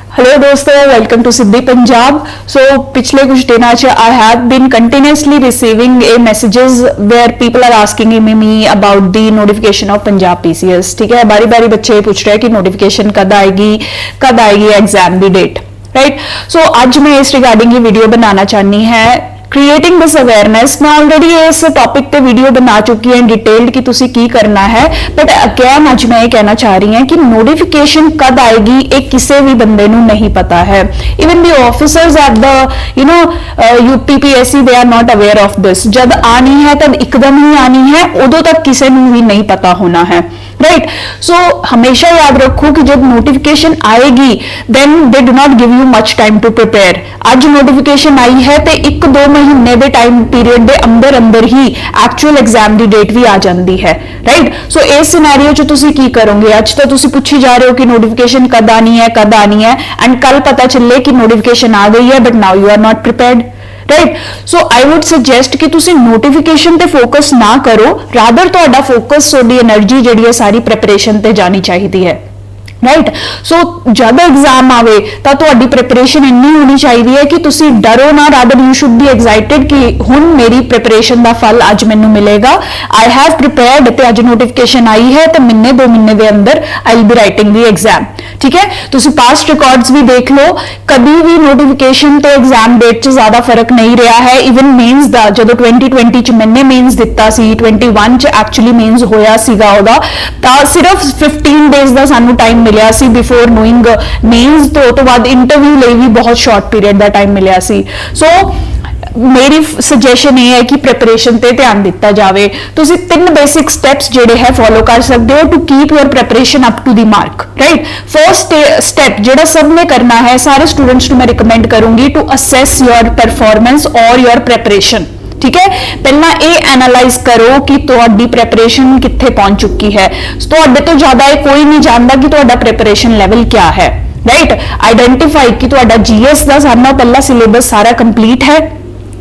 Hello दोस्तों, welcome to Siddhi Punjab. So पिछले कुछ दिनों से I have been continuously receiving messages where people are asking me about the notification of Punjab PCS. ठीक है, बारी बारी बच्चे पूछ रहे हैं कि नोटिफिकेशन कद आएगी एग्जाम की डेट, राइट. सो आज मैं इस रिगार्डिंग ये वीडियो बनाना चाहनी है, क्रिएटिंग दिस अवेयरनेस. मैं ऑलरेडी इस टॉपिक पे वीडियो बना चुकी है डिटेल्ड कि तुसी की करना है, बट अगेन आज मैं ये कहना चाह रही हूं कि नोटिफिकेशन कद आएगी एक किसी भी बंदे नू नहीं पता है. Even the officers at the UPPSC they are not aware of this. जब आनी है तब एकदम ही आनी है, उदों तक किसी नू भी नहीं पता होना है, राइट. सो हमेशा याद रखो कि जब नोटिफिकेशन आएगी then they do not give you much time to prepare. आज नोटिफिकेशन आई है तो 1-2 महीने के टाइम पीरियड के अंदर अंदर ही एक्चुअल एग्जाम की डेट भी आ जाती है, राइट. सो इस सिनेरियो च तुसी की करोगे. आज तो तुसी पूछी जा रहे हो कि नोटिफिकेशन कद आनी है एंड कल पता चले कि नोटिफिकेशन आ गई है but now you are not prepared, right. So I would suggest कि तुसी नोटिफिकेशन ते फोकस ना करो, रादर तुहाडा फोकस तुहाडी एनर्जी जिहड़ी है सारी प्रिपरेशन ते जानी चाहिदी है, राइट. सो जब एग्जाम आवे तो तुहाडी प्रिपरेशन इन्नी होनी चाहिए कि तुसी डरो ना, rather you should be excited कि हुण मेरी प्रिपरेशन का फल अज मैनू मिलेगा. आई हैव प्रिपेयर्ड ते अज नोटिफिकेशन आई है तो 1-2 महीने के अंदर I will be writing the exam. ठीक है, तुसी पास्ट रिकॉर्ड्स भी देख लो, कभी भी नोटिफिकेशन तो एग्जाम डेट च ज्यादा फर्क नहीं रहा है. इवन मेन्स का जो 2020 च मैंने मेन्स दिता सी, 21 च एक्चुअली मेन्स होया सीगा ओदा, तां सिर्फ 15 डेज का सानू टाइम मिलिया सी बिफोर नोइंग मेन्स. तो बाद इंटरव्यू ਲਈ भी बहुत शॉर्ट पीरियड का टाइम मिलिया सी. सो मेरी सजेशन ये है कि प्रिपरेशन ते ध्यान दिता जाए. तुसी 3 बेसिक स्टेप्स जेडे है फॉलो कर सकते हो to keep your preparation up to the mark, right. First step जेड़ा सबने करना है, सारे स्टूडेंट्स को मैं रिकमेंड करूंगी टू असेस योर परफॉर्मेंस और योर प्रिपरेशन. ठीक है, पहला ये एनालाइज करो कि तुहाडी प्रिपरेशन कित्थे पहुंच चुकी है. तुहाडे तो ज्यादा कोई नहीं जानता कि तुहाडा प्रिपरेशन लेवल क्या है, राइट. आइडेंटिफाई कि तुहाडा जीएस का सारा पहला सिलेबस सारा कंप्लीट है.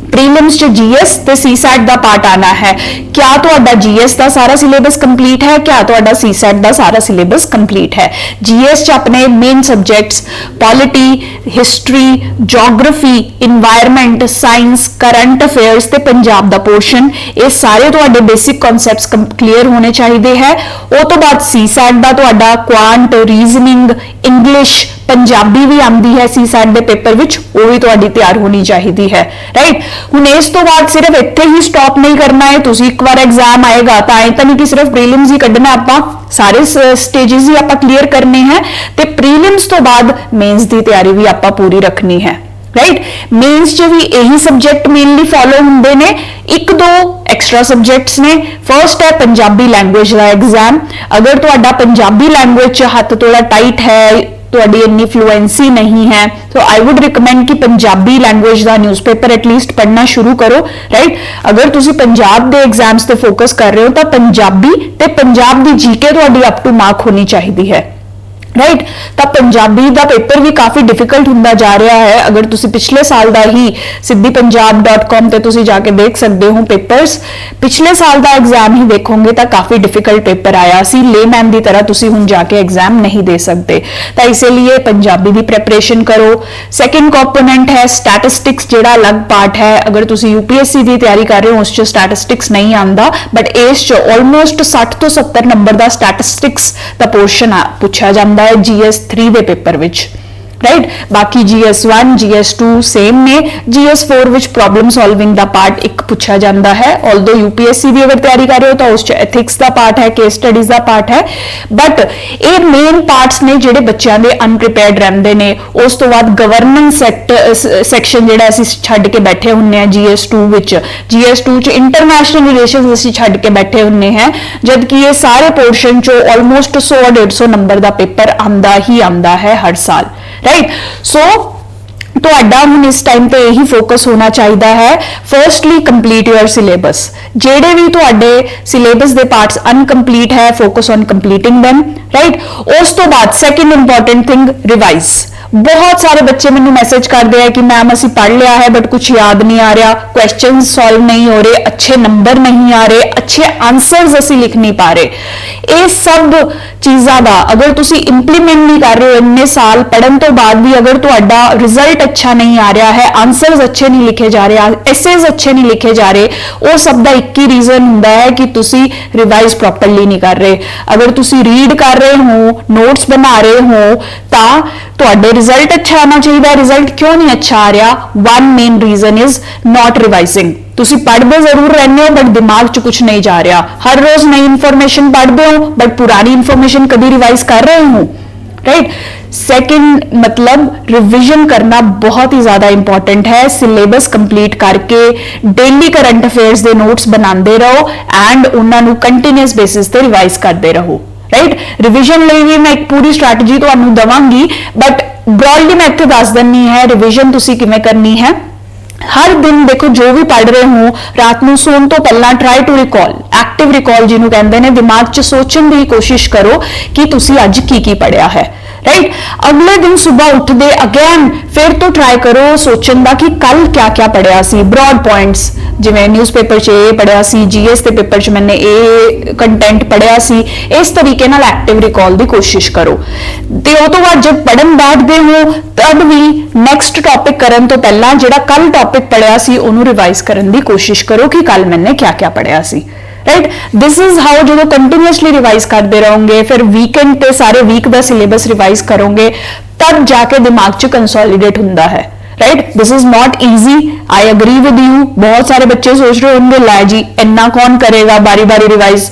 प्रीलिम्स च जीएस ते सीसैट का पार्ट आना है. क्या तुहाडा जीएस का सारा सिलेबस कंप्लीट है, क्या तुहाडा सीसैट का सारा सिलेबस कंप्लीट है. जीएस च अपने main subjects polity, history, geography, environment science, current affairs ते पंजाब दा पोर्शन, ये सारे तुहाडे बेसिक कॉन्सैप्ट्स क्लीयर होने चाहिए है. उस तो बाद सीसैट का तुहाडा क्वांट, रीजनिंग, इंग्लिश, पंजाबी भी आती है सीसैट के पेपर विच, वो भी तुहाडी तैयार होनी चाहिए है, राइट. हुण इस तो बाद सिर्फ इत्थे ही स्टॉप नहीं करना है. तुसी एक बार एग्जाम आएगा तो आए तो नहीं कि सिर्फ प्रीलिम्स ही कढ़ना, आपां सारे स्टेजेस ही आपां क्लीयर करने हैं ते प्रीलिम्स तो बाद मेन्स की तैयारी भी आपां पूरी रखनी है, राइट. मेन्स च भी यही सब्जेक्ट मेनली फॉलो होंदे ने. 1-2 एक्स्ट्रा सब्जेक्ट्स ने. फर्स्ट है पंजाबी लैंग्वेज का एग्जाम. अगर तुहाडा पंजाबी लैंग्वेज च हथ थोड़ा टाइट है, तुहाडी इन्नी फ्लुएंसी नहीं है, तो आई वुड रिकमेंड कि पंजाबी लैंग्वेज का न्यूज़पेपर एटलीस्ट पढ़ना शुरू करो, राइट. अगर तुसी पंजाब के एग्जाम्स ते फोकस कर रहे हो तो पंजाबी ते पंजाब की जीके तुहाडी अप टू मार्क होनी चाहिए है, राइट. तो पंजाबी का पेपर भी काफी डिफिकल्ट होंदा जा रहा है. अगर तुसी पिछले साल का ही siddhipunjab.com ते तुसी जाके देख सकते हो पेपर्स, पिछले साल का एग्जाम ही देखोगे तो काफी डिफिकल्ट पेपर आया सी. लेमैन की तरह तुसी हुण जाके एग्जाम नहीं दे सकते, तो इसीलिए पंजाबी की प्रिपरेशन करो. सैकेंड कंपोनेंट है स्टैटिस्टिक्स, जिहड़ा अलग पार्ट है. अगर तुसी यूपीएससी की तैयारी कर रहे हो उस स्टैटिस्टिक्स नहीं आता, बट इस ऑलमोस्ट 60 तो 70 नंबर का स्टैटिस्टिक्स का पोर्शन पूछा जाता है GS3 के पेपर विच, राइट. बाकी GS1 GS2 सेम ने. GS4 विच प्रॉब्लम सॉल्विंग का पार्ट एक पूछा जाता है. ऑल्दो यूपीएससी की अगर तैयारी कर रहे हो तो उस एथिक्स का पार्ट है, केस स्टडीज का पार्ट है, बट ये मेन पार्ट्स ने जिहड़े बच्चों के अनप्रिपेयर्ड रहंदे ने. उस तो बाद गवर्नेंस सैक्शन जिहड़ा असीं छड्ड के बैठे हुन्ने हैं GS2 विच. GS2 च इंटरनेशनल रिलेशंस असीं छड्ड के बैठे हुन्ने हैं, जबकि ये सारे पोर्शन चो ऑलमोस्ट 100-150 नंबर का पेपर आंदा ही आंदा है हर साल, राइट. सो ਤੁਹਾਡਾ ਹੁਣ ਇਸ ਟਾਈਮ ਤੇ ਇਹੀ ਫੋਕਸ ਹੋਣਾ ਚਾਹੀਦਾ ਹੈ, ਫਰਸਟਲੀ ਕੰਪਲੀਟ ਯੂਅਰ ਸਿਲੇਬਸ। ਜਿਹੜੇ ਵੀ ਤੁਹਾਡੇ ਸਿਲੇਬਸ ਦੇ ਪਾਰਟਸ ਅਨਕੰਪਲੀਟ ਹੈ, ਫੋਕਸ ਔਨ ਕੰਪਲੀਟਿੰਗ them, ਰਾਈਟ। ਉਸ ਤੋਂ ਬਾਅਦ ਸੈਕੰਡ ਇੰਪੋਰਟੈਂਟ ਥਿੰਗ, ਰਿਵਾਈਜ਼। ਬਹੁਤ ਸਾਰੇ ਬੱਚੇ ਮੈਨੂੰ ਮੈਸੇਜ ਕਰਦੇ ਆ ਕਿ ਮੈਮ ਅਸੀਂ ਪੜ੍ਹ ਲਿਆ ਹੈ ਬਟ ਕੁਝ ਯਾਦ ਨਹੀਂ ਆ ਰਿਹਾ, ਕੁਐਸਚਨ ਸੋਲਵ ਨਹੀਂ ਹੋ ਰਹੇ, ਅੱਛੇ ਨੰਬਰ ਨਹੀਂ ਆ ਰਹੇ, ਅੱਛੇ ਆਨਸਰਸ ਅਸੀਂ ਲਿਖ ਨਹੀਂ ਪਾ ਰਹੇ। ਇਹ ਸਭ ਚੀਜ਼ਾਂ ਦਾ ਅਗਰ ਤੁਸੀਂ ਇੰਪਲੀਮੈਂਟ ਨਹੀਂ ਕਰ ਰਹੇ ਹੋ ਇੰਨੇ ਸਾਲ ਪੜ੍ਹਨ ਤੋਂ ਬਾਅਦ ਵੀ, ਅਗਰ ਤੁਹਾਡਾ ਰਿਜ਼ਲਟ ਅੱਛਾ ਨਹੀਂ ਆ ਰਿਹਾ ਹੈ, ਆਨਸਰਸ ਅੱਛੇ ਨਹੀਂ ਲਿਖੇ ਜਾ ਰਹੇ, ਐਸੇਜ਼ ਅੱਛੇ ਨਹੀਂ ਲਿਖੇ ਜਾ ਰਹੇ, ਉਹ ਸਭ ਦਾ ਇੱਕ ਹੀ ਰੀਜ਼ਨ ਹੁੰਦਾ ਹੈ ਕਿ ਤੁਸੀਂ ਰਿਵਾਈਜ਼ ਪ੍ਰੋਪਰਲੀ ਨਹੀਂ ਕਰ ਰਹੇ। ਅਗਰ ਤੁਸੀਂ ਰੀਡ ਕਰ ਰਹੇ ਹੋ, ਨੋਟਸ ਬਣਾ ਰਹੇ ਹੋ, ਤਾਂ ਤੁਹਾਡੇ ਰਿਜ਼ਲਟ ਅੱਛਾ ਆਉਣਾ ਚਾਹੀਦਾ। ਰਿਜ਼ਲਟ ਕਿਉਂ ਨਹੀਂ ਅੱਛਾ ਆ ਰਿਹਾ? One main reason is not ਰਿਵਾਈਜ਼ਿੰਗ। ਤੁਸੀਂ ਪੜ੍ਹਦੇ ਜ਼ਰੂਰ ਰਹਿੰਦੇ ਹੋ ਬਟ ਦਿਮਾਗ 'ਚ ਕੁਝ ਨਹੀਂ ਜਾ ਰਿਹਾ। ਹਰ ਰੋਜ਼ ਨਈ ਇਨਫੋਰਮੇਸ਼ਨ ਪੜ੍ਹਦੇ ਹੋ ਬਟ ਪੁਰਾਣੀ ਇਨਫੋਰਮੇਸ਼ਨ ਕਦੀ ਰਿਵਾਈਜ਼ ਕਰ ਰਹੇ ਹੋ, राइट। सेकंड मतलब रिवीजन करना बहुत ही ज्यादा इंपॉर्टेंट है। सिलेबस कंप्लीट करके डेली करंट अफेयर्स के नोट्स बनाते रहो एंड उन्होंने कंटीन्यूअस बेसिस ते रिवाइज करते रहो, राइट। रिवीजन लिए भी मैं एक पूरी स्ट्रैटेजी तुहानू दवांगी बट ब्रॉडली मैं इत्थे दस दिंनी है रिवीजन तुसी किवें करनी है। हर दिन देखो जो भी पढ़ रहे हो रात को सोने तो पहला try to recall, active recall जिन्होंने कहते हैं, दिमाग च सोचने की कोशिश करो कि तुसी अज की पढ़िया है, राइट। अगले दिन सुबह उठते अगेन फिर तो ट्राई करो सोचने का कि कल क्या क्या पढ़िया सी, ब्रॉड पॉइंट्स जिवें न्यूज़पेपर च ये पढ़िया सी, जीएस के पेपर च मैंने ये कंटेंट पढ़िया सी, इस तरीके नाल एक्टिव रिकॉल की कोशिश करो। ते उस तो बाद जब पढ़न बैठते हो तब भी नैक्सट टॉपिक करन तो पहला जिहड़ा कल टॉपिक पढ़िया सी उहनूं रिवाइज करन की कोशिश करो कि कल मैंने क्या क्या पढ़िया सी, राइट। दिस इज हाउ जो कंटिन्यूअसली रिवाइज करते रहोगे फिर वीकेंड पे सारे वीक का सिलेबस रिवाइज करोगे तब जाके दिमाग च कंसोलिडेट होंदा है, right. This is not easy, I agree with you. बहुत सारे बच्चे सोच रहे होंगे लै जी इन्ना कौन करेगा बारी बारी revise.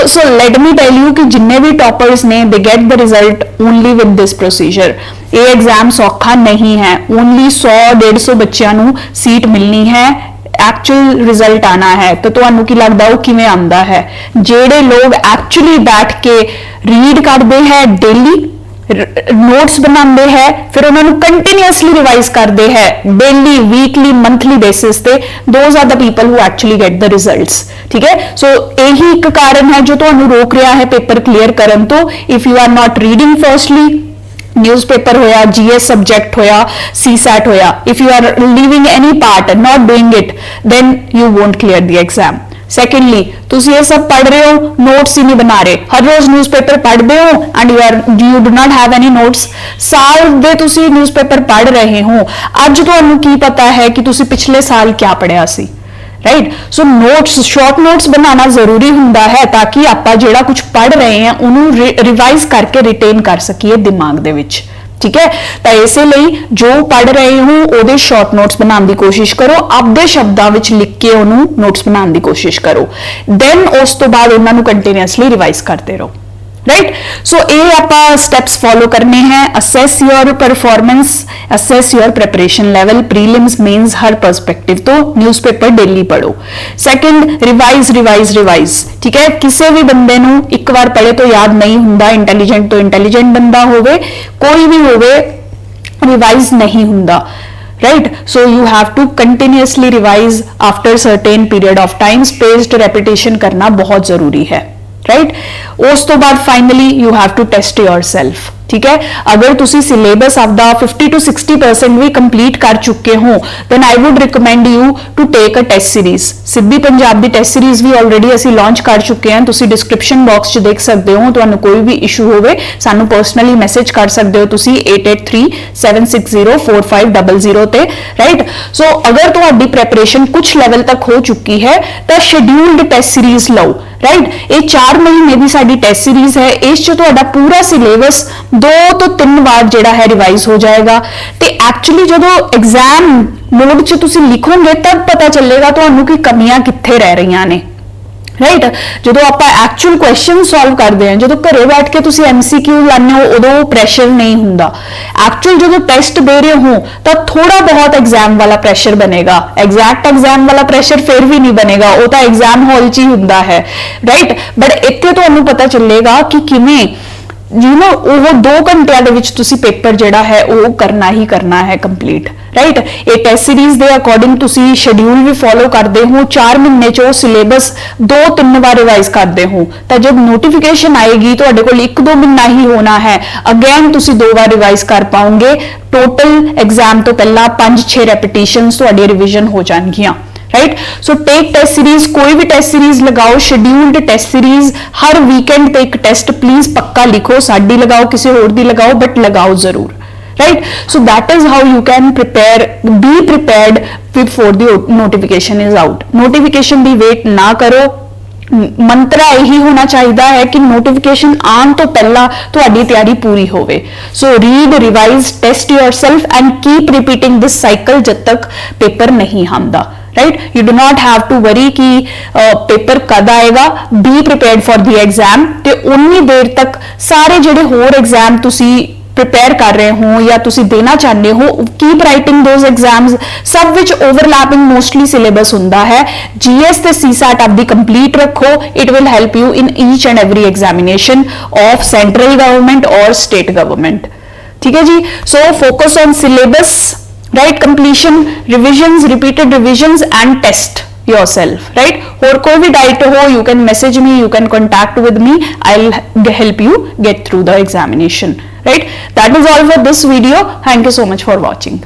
So let me tell you कि जिन्ने भी टॉपर्स ने they get the result only with this procedure. ये एग्जाम सौखा नहीं है, ओनली 100-150 बच्चों को सीट मिलनी है, एक्चुअल रिजल्ट आना है। तो तुहानू की लगता वो किवें आंदा है? जेड़े लोग एक्चुअली बैठ के रीड करते हैं, डेली नोट्स बनाते हैं, फिर उन्होंने कंटिन्यूअसली रिवाइज करते हैं डेली वीकली मंथली बेसिस पे, those are the people who actually get the results, ठीक है। सो यही एक कारण है जो तुहानू रोक रहा है पेपर क्लीयर करन तो। If you are not reading firstly newspaper होया, जीएस सब्जेक्ट होया, सीसैट होया, if you are leaving any part not doing it then you won't clear the exam. Secondly तुसी ये सब पढ़ रहे हो, नोट्स ही नहीं बना रहे, हर रोज न्यूज़पेपर पढ़ते हो and you do not have any notes. साल दे तुसी न्यूज़पेपर पढ़ रहे हो, अज तुहानू की पता है कि तुसी पिछले साल क्या पढ़िया सी, right. So notes, short notes बनाना जरूरी हुंदा है ताकि आपां जिहड़ा कुछ पढ़ रहे हैं उन्होंने रिवाइज करके रिटेन कर सकीए दिमाग दे विच, ठीक है। तो इसलिए जो पढ़ रहे हो ओदे शॉर्ट नोट्स बनाने की कोशिश करो, आपदे शब्दां विच लिख के उन्होंने नोट्स बनाने की कोशिश करो, देन उस तो बाद उन्होंने कंटिन्यूअसली रिवाइज करते रहो, राइट। सो ये आप स्टेप्स फॉलो करने हैं। Assess your performance, assess your preparation level, prelims mains हर पर्सपेक्टिव तो न्यूज़पेपर डेली पढ़ो। सेकंड रिवाइज रिवाइज रिवाइज, ठीक है। किसी भी बंदे नू एक बार पढ़े तो याद नहीं हुंदा, इंटेलिजेंट तो इंटेलिजेंट बंदा होवे, कोई भी होवे, रिवाइज नहीं हुंदा, right. So you have to continuously revise after certain period of time. Spaced repetition करना बहुत जरूरी है, राइट। उस तो बाद finally you have to test yourself, ठीक है। अगर तुसी सिलेबस आपदा 50 to 60% भी कंप्लीट कर चुके हो then I would recommend you to take a test series. Siddhi Punjab दी टेस्ट सीरीज भी ऑलरेडी असी लॉन्च कर चुके हैं, तुसी डिस्क्रिप्शन बॉक्स च देख सकते हो। तुहानू कोई भी इशू होवे सानू पर्सनली मैसेज कर सकते हो तुसी 8837604500 ते, राइट। सो अगर तुहाडी प्रिपरेशन कुछ लेवल तक हो चुकी है तो शेड्यूल्ड टेस्ट सीरीज लो, राइट। ये 4 महीने की साडी टेस्ट सीरीज है, इस च तुहाडा पूरा सिलेबस 2 तो 3 बार जिहड़ा है रिवाइज हो जाएगा। ते एक्चुअली जदों एग्जाम मोड च तुसी लिखोगे तब पता चलेगा तुहानू कि कमियां कित्थे रह रही ने, राइट। जदों आपां एक्चुअल क्वेश्चन सॉल्व करते हैं, जदों घरे बैठ के तुसी MCQ लाने हो उदों प्रैशर नहीं हुंदा। एक्चुअल जदों टेस्ट दे रहे हो तो थोड़ा बहुत एग्जाम वाला प्रैशर बनेगा, एग्जैक्ट एग्जाम वाला प्रैशर फिर भी नहीं बनेगा, वो तो एग्जाम हॉल च ही हुंदा है, राइट। बट इत्थे तुहानू पता चलेगा कि किवें ਉਹ 2 ਘੰਟਿਆਂ ਦੇ ਵਿੱਚ ਤੁਸੀਂ ਪੇਪਰ ਜਿਹੜਾ ਹੈ ਉਹ ਕਰਨਾ ਹੀ ਕਰਨਾ ਹੈ ਕੰਪਲੀਟ, ਰਾਈਟ। ਇਹ ਟੈਸਟ ਸੀਰੀਜ਼ ਦੇ ਅਕੋਰਡਿੰਗ ਤੁਸੀਂ ਸ਼ਡਿਊਲ ਵੀ ਫੋਲੋ ਕਰਦੇ ਹੋ, 4 ਮਹੀਨੇ ਚ ਉਹ ਸਿਲੇਬਸ 2-3 ਵਾਰ ਰਿਵਾਈਜ਼ ਕਰਦੇ ਹੋ, ਤਾਂ ਜਦ ਨੋਟੀਫਿਕੇਸ਼ਨ ਆਏਗੀ ਤੁਹਾਡੇ ਕੋਲ 1-2 ਮਹੀਨਾ ਹੀ ਹੋਣਾ ਹੈ, ਅਗੇਨ ਤੁਸੀਂ 2 ਵਾਰ ਰਿਵਾਈਜ਼ ਕਰ ਪਾਓਗੇ। ਟੋਟਲ ਐਗਜ਼ਾਮ ਤੋਂ ਪਹਿਲਾਂ 5-6 ਰੈਪੀਟੀਸ਼ਨਸ ਤੁਹਾਡੀ ਰਿਵੀਜ਼ਨ ਹੋ ਜਾਣਗੀਆਂ, right. So take test series, कोई भी टेस्ट सीरीज लगाओ, शेड्यूल्ड टेस्ट सीरीज, हर वीकेंड पे एक टेस्ट प्लीज पक्का लिखो, साडी लगाओ किसी होर दी लगाओ, बट लगाओ जरूर, right. So that is how you can prepare, be prepared before the notification is out. Notification दी वेट ना करो, ਮੰਤਰਾ ਇਹੀ ਹੋਣਾ ਚਾਹੀਦਾ ਹੈ ਕਿ ਨੋਟੀਫਿਕੇਸ਼ਨ ਆਉਣ ਤੋਂ ਪਹਿਲਾਂ ਤੁਹਾਡੀ ਤਿਆਰੀ ਪੂਰੀ ਹੋਵੇ। So read, revise, test yourself and keep repeating this cycle ਜਦ ਤੱਕ ਪੇਪਰ ਨਹੀਂ ਆਉਂਦਾ, right? You do not have to worry कि पेपर कद आएगा, be prepared for the exam, ते उन्नी देर तक सारे जेडे होर एग्जाम तुसी प्रिपेयर कर रहे हो या तुसी देना चाहते हो, कीप राइटिंग दोज एग्जाम्स, सब विच ओवरलैपिंग मोस्टली सिलेबस हुंदा है। जीएस ते सीसैट आप दी कंप्लीट रखो, it will help you in each and every examination of central government और स्टेट गवर्नमेंट, ठीक है जी। So focus on syllabus, right, completion, revisions, repeated revisions and test yourself, right? Or कोई भी doubt हो, you can message me, you can contact with me, I'll help you get through the examination, right? That is all for this video. Thank you so much for watching.